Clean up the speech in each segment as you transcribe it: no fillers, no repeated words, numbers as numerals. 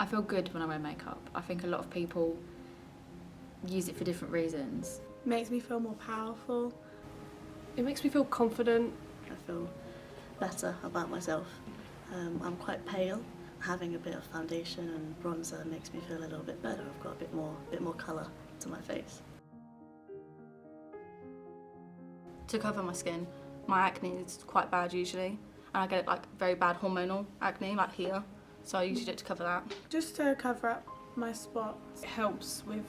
I feel good when I wear makeup. I think a lot of people use it for different reasons. Makes me feel more powerful. It makes me feel confident. I feel better about myself. I'm quite pale. Having a bit of foundation and bronzer makes me feel a little bit better. I've got a bit more colour to my face. To cover my skin. My acne is quite bad usually, and I get like very bad hormonal acne, like here. So I usually do it to cover that. Just to cover up my spots. It helps with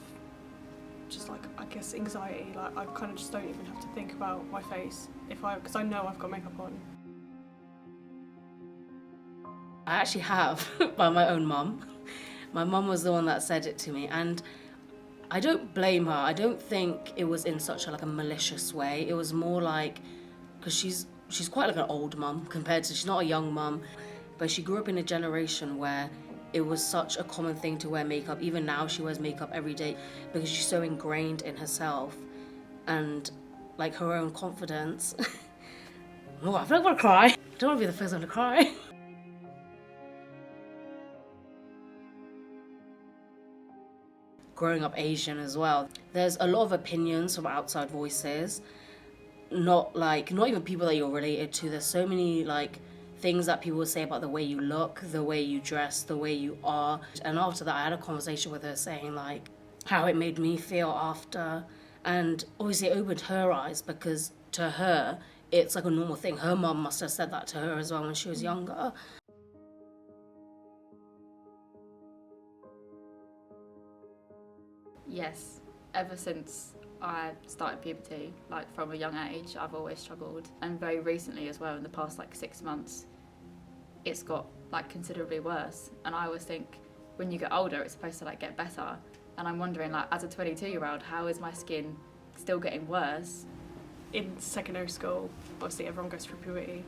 just like, I guess, anxiety. Like I kind of just don't even have to think about my face because I know I've got makeup on. I actually have, by my own mum. My mum was the one that said it to me, and I don't blame her. I don't think it was in such a malicious way. It was more like, because she's quite like an old mum compared to, she's not a young mum, but she grew up in a generation where it was such a common thing to wear makeup. Even now she wears makeup every day because she's so ingrained in herself and like her own confidence. Oh, I feel like I want to cry. I don't want to be the first one to cry. Growing up Asian as well, there's a lot of opinions from outside voices, not even people that you're related to. There's so many things that people say about the way you look, the way you dress, the way you are. And after that I had a conversation with her saying how it made me feel after, and obviously it opened her eyes because to her it's like a normal thing. Her mum must have said that to her as well when she was younger. Yes, ever since I started puberty, from a young age, I've always struggled. And very recently as well, in the past 6 months, it's got considerably worse. And I always think when you get older, it's supposed to get better. And I'm wondering, as a 22-year-old, how is my skin still getting worse? In secondary school, obviously everyone goes through puberty.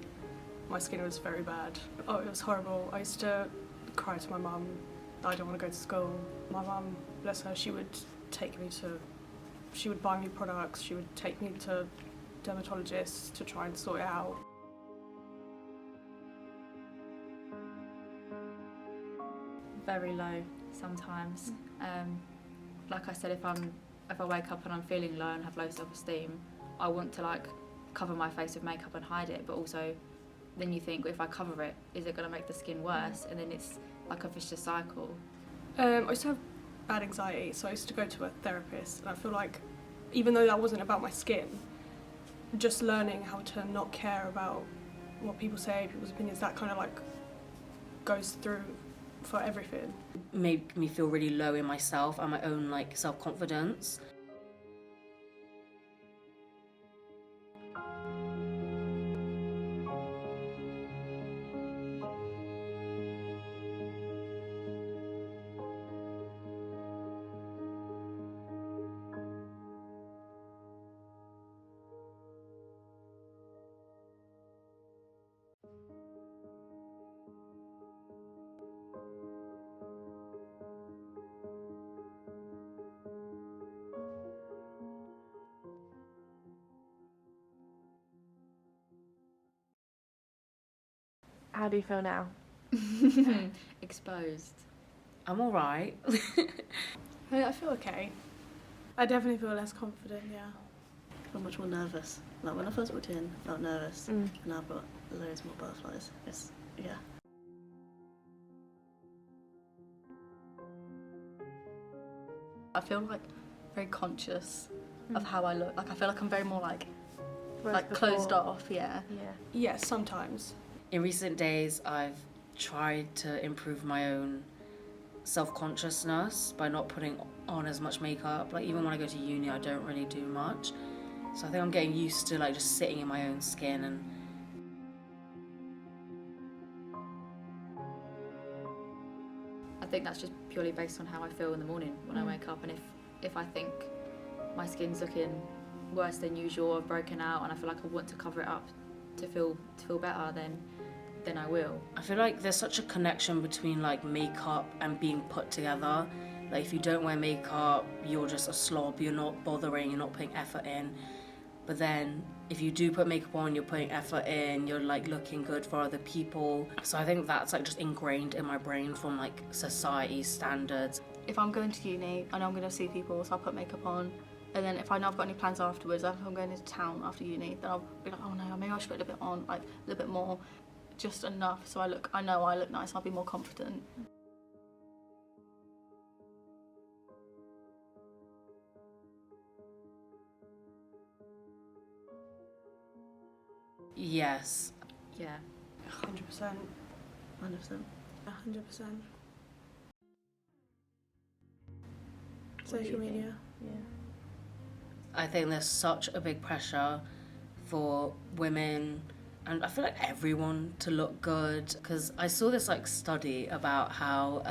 My skin was very bad. Oh, it was horrible. I used to cry to my mum. I don't want to go to school. My mum, bless her, she would buy me products, she would take me to dermatologists to try and sort it out. Very low sometimes. Like I said, if I wake up and I'm feeling low and have low self-esteem, I want to cover my face with makeup and hide it, but also then you think, if I cover it, is it going to make the skin worse? And then it's like a vicious cycle. I used to have bad anxiety, so I used to go to a therapist, and I feel like even though that wasn't about my skin, just learning how to not care about what people say, people's opinions, that kind of goes through for everything. Made me feel really low in myself and my own self-confidence. How do you feel now? Exposed. I'm alright. I feel okay. I definitely feel less confident, yeah. I feel much more nervous. When I first walked in, I felt nervous, and now I've got loads more butterflies. Yeah. I feel very conscious of how I look. I feel like I'm very more closed off, yeah. Yeah, sometimes. In recent days, I've tried to improve my own self-consciousness by not putting on as much makeup. Even when I go to uni, I don't really do much. So I think I'm getting used to just sitting in my own skin and I think that's just purely based on how I feel in the morning when I wake up, and if I think my skin's looking worse than usual, or broken out, and I feel like I want to cover it up to feel better, then I will. I feel like there's such a connection between makeup and being put together. If you don't wear makeup, you're just a slob, you're not bothering, you're not putting effort in. but then if you do put makeup on, you're putting effort in, you're like looking good for other people. So I think that's like just ingrained in my brain from like society standards. If I'm going to uni, I know I'm going to see people, so I'll put makeup on. And then if I know I've got any plans afterwards, like if I'm going into town after uni, then I'll be like, oh no, maybe I should put a little bit on, like a little bit more, just enough so I know I look nice, I'll be more confident. Yes. Yeah. 100%. 100%. 100%. Social media. I think there's such a big pressure for women and I feel like everyone to look good, because I saw this like study about how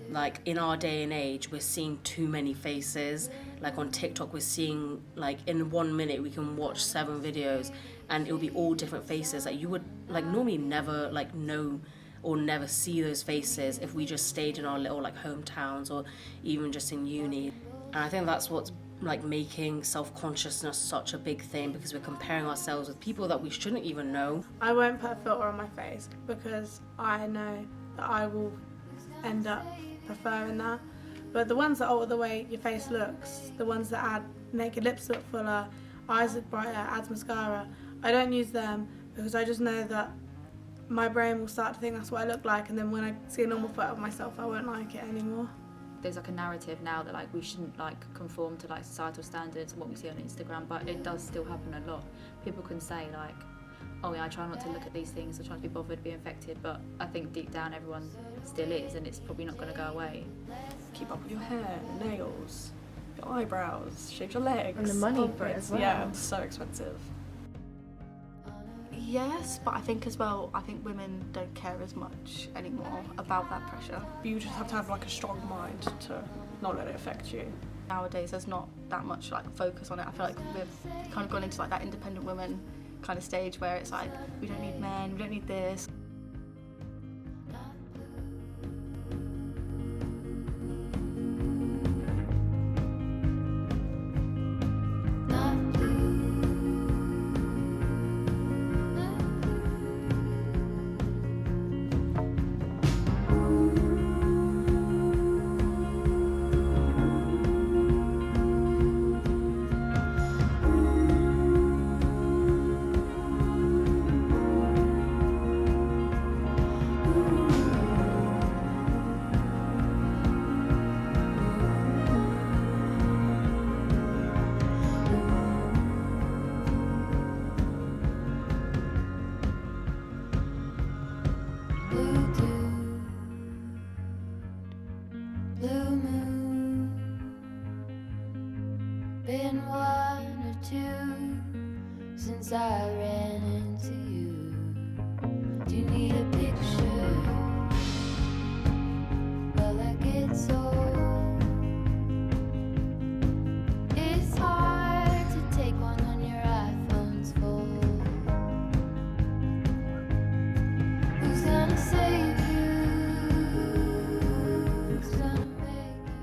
like in our day and age we're seeing too many faces. Like on TikTok we're seeing like in 1 minute we can watch 7 videos and it'll be all different faces that you would like normally never like know or never see those faces if we just stayed in our little like hometowns or even just in uni. And I think that's what's like making self-consciousness such a big thing, because we're comparing ourselves with people that we shouldn't even know. I won't put a filter on my face because I know that I will end up preferring that. But the ones that alter the way your face looks, the ones that make your lips look fuller, eyes look brighter, adds mascara, I don't use them because I just know that my brain will start to think that's what I look like, and then when I see a normal photo of myself I won't like it anymore. There's like a narrative now that like we shouldn't like conform to like societal standards and what we see on Instagram, but it does still happen a lot. People can say like, oh yeah, I try not to look at these things, I try not to be bothered, be infected, but I think deep down everyone still is, and it's probably not going to go away. Keep up with your hair, nails, your eyebrows, shave your legs. And the money for it as well. Yeah, it's so expensive. Yes, but I think as well, I think women don't care as much anymore about that pressure. You just have to have like a strong mind to not let it affect you. Nowadays there's not that much like focus on it. I feel like we've kind of gone into like that independent woman kind of stage where it's like, we don't need men, we don't need this. Been 1 or 2 since I ran into